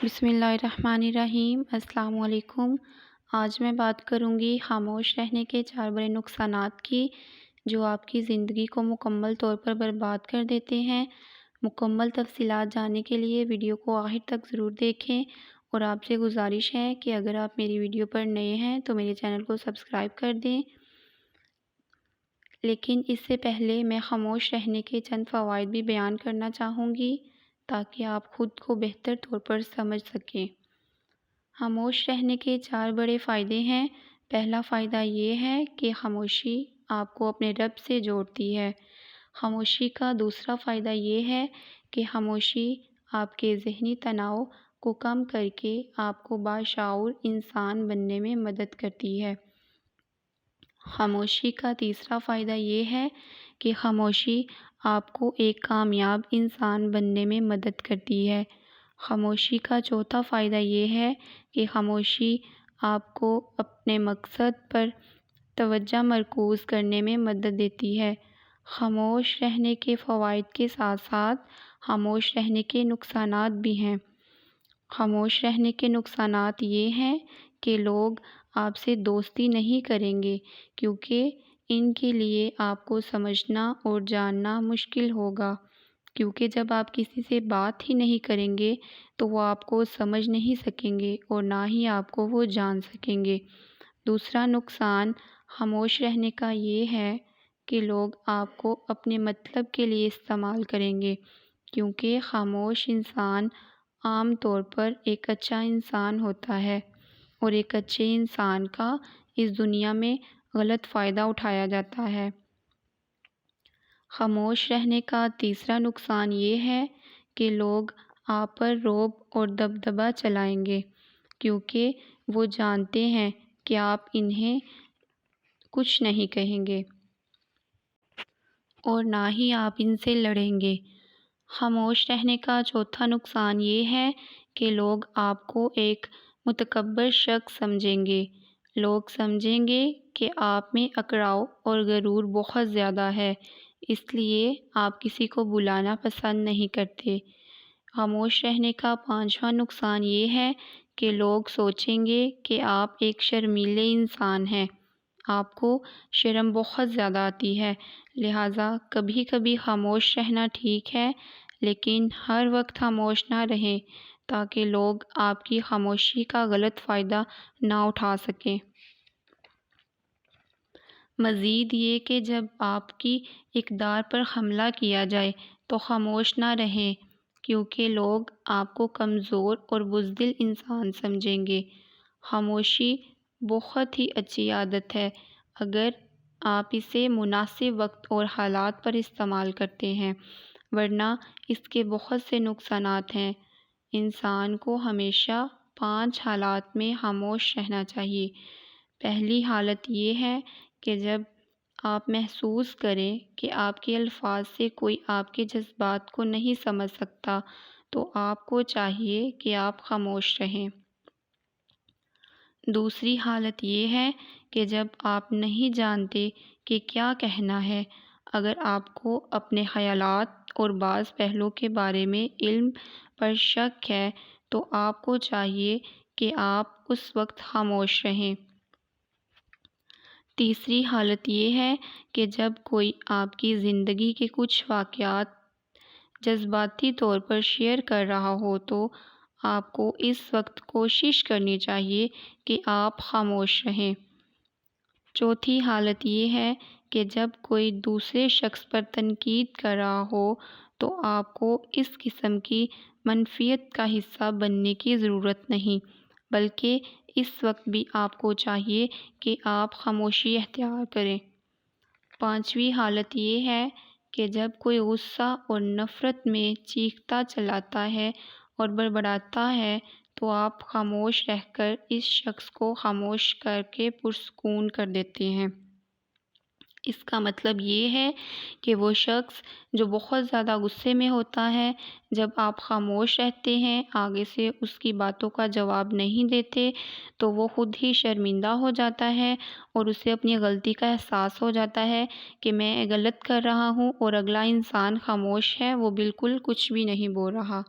بسم اللہ الرحمن الرحیم۔ السلام علیکم۔ آج میں بات کروں گی خاموش رہنے کے 4 بڑے نقصانات کی جو آپ کی زندگی کو مکمل طور پر برباد کر دیتے ہیں۔ مکمل تفصیلات جاننے کے لیے ویڈیو کو آخر تک ضرور دیکھیں، اور آپ سے گزارش ہے کہ اگر آپ میری ویڈیو پر نئے ہیں تو میرے چینل کو سبسکرائب کر دیں۔ لیکن اس سے پہلے میں خاموش رہنے کے چند فوائد بھی بیان کرنا چاہوں گی تاکہ آپ خود کو بہتر طور پر سمجھ سکیں۔ خاموش رہنے کے 4 بڑے فائدے ہیں۔ پہلا فائدہ یہ ہے کہ خاموشی آپ کو اپنے رب سے جوڑتی ہے۔ خاموشی کا دوسرا فائدہ یہ ہے کہ خاموشی آپ کے ذہنی تناؤ کو کم کر کے آپ کو باشعور انسان بننے میں مدد کرتی ہے۔ خاموشی کا تیسرا فائدہ یہ ہے کہ خاموشی آپ کو ایک کامیاب انسان بننے میں مدد کرتی ہے۔ خاموشی کا چوتھا فائدہ یہ ہے کہ خاموشی آپ کو اپنے مقصد پر توجہ مرکوز کرنے میں مدد دیتی ہے۔ خاموش رہنے کے فوائد کے ساتھ ساتھ خاموش رہنے کے نقصانات بھی ہیں۔ خاموش رہنے کے نقصانات یہ ہیں کہ لوگ آپ سے دوستی نہیں کریں گے، کیونکہ ان کے لیے آپ کو سمجھنا اور جاننا مشکل ہوگا، کیونکہ جب آپ کسی سے بات ہی نہیں کریں گے تو وہ آپ کو سمجھ نہیں سکیں گے اور نہ ہی آپ کو وہ جان سکیں گے۔ دوسرا نقصان خاموش رہنے کا یہ ہے کہ لوگ آپ کو اپنے مطلب کے لیے استعمال کریں گے، کیونکہ خاموش انسان عام طور پر ایک اچھا انسان ہوتا ہے، اور ایک اچھے انسان کا اس دنیا میں غلط فائدہ اٹھایا جاتا ہے۔ خاموش رہنے کا تیسرا نقصان یہ ہے کہ لوگ آپ پر رعب اور دبدبہ چلائیں گے، کیونکہ وہ جانتے ہیں کہ آپ انہیں کچھ نہیں کہیں گے اور نہ ہی آپ ان سے لڑیں گے۔ خاموش رہنے کا چوتھا نقصان یہ ہے کہ لوگ آپ کو ایک متکبر شخص سمجھیں گے۔ لوگ سمجھیں گے کہ آپ میں اکڑاؤ اور غرور بہت زیادہ ہے، اس لیے آپ کسی کو بلانا پسند نہیں کرتے۔ خاموش رہنے کا پانچواں نقصان یہ ہے کہ لوگ سوچیں گے کہ آپ ایک شرمیلے انسان ہیں۔ آپ کو شرم بہت زیادہ آتی ہے، لہٰذا کبھی کبھی خاموش رہنا ٹھیک ہے، لیکن ہر وقت خاموش نہ رہیں تاکہ لوگ آپ کی خاموشی کا غلط فائدہ نہ اٹھا سکیں۔ مزید یہ کہ جب آپ کی اقدار پر حملہ کیا جائے تو خاموش نہ رہیں، کیونکہ لوگ آپ کو کمزور اور بزدل انسان سمجھیں گے۔ خاموشی بہت ہی اچھی عادت ہے اگر آپ اسے مناسب وقت اور حالات پر استعمال کرتے ہیں، ورنہ اس کے بہت سے نقصانات ہیں۔ انسان کو ہمیشہ 5 حالات میں خاموش رہنا چاہیے۔ پہلی حالت یہ ہے کہ جب آپ محسوس کریں کہ آپ کے الفاظ سے کوئی آپ کے جذبات کو نہیں سمجھ سکتا تو آپ کو چاہیے کہ آپ خاموش رہیں۔ دوسری حالت یہ ہے کہ جب آپ نہیں جانتے کہ کیا کہنا ہے، اگر آپ کو اپنے خیالات اور بعض پہلوؤں کے بارے میں علم پر شک ہے تو آپ کو چاہیے کہ آپ اس وقت خاموش رہیں۔ تیسری حالت یہ ہے کہ جب کوئی آپ کی زندگی کے کچھ واقعات جذباتی طور پر شیئر کر رہا ہو تو آپ کو اس وقت کوشش کرنی چاہیے کہ آپ خاموش رہیں۔ چوتھی حالت یہ ہے کہ جب کوئی دوسرے شخص پر تنقید کر رہا ہو تو آپ کو اس قسم کی منفیت کا حصہ بننے کی ضرورت نہیں، بلکہ اس وقت بھی آپ کو چاہیے کہ آپ خاموشی اختیار کریں۔ پانچویں حالت یہ ہے کہ جب کوئی غصہ اور نفرت میں چیختا چلاتا ہے اور بڑبڑاتا ہے تو آپ خاموش رہ کر اس شخص کو خاموش کر کے پرسکون کر دیتے ہیں۔ اس کا مطلب یہ ہے کہ وہ شخص جو بہت زیادہ غصے میں ہوتا ہے، جب آپ خاموش رہتے ہیں، آگے سے اس کی باتوں کا جواب نہیں دیتے تو وہ خود ہی شرمندہ ہو جاتا ہے اور اسے اپنی غلطی کا احساس ہو جاتا ہے کہ میں غلط کر رہا ہوں، اور اگلا انسان خاموش ہے، وہ بالکل کچھ بھی نہیں بول رہا۔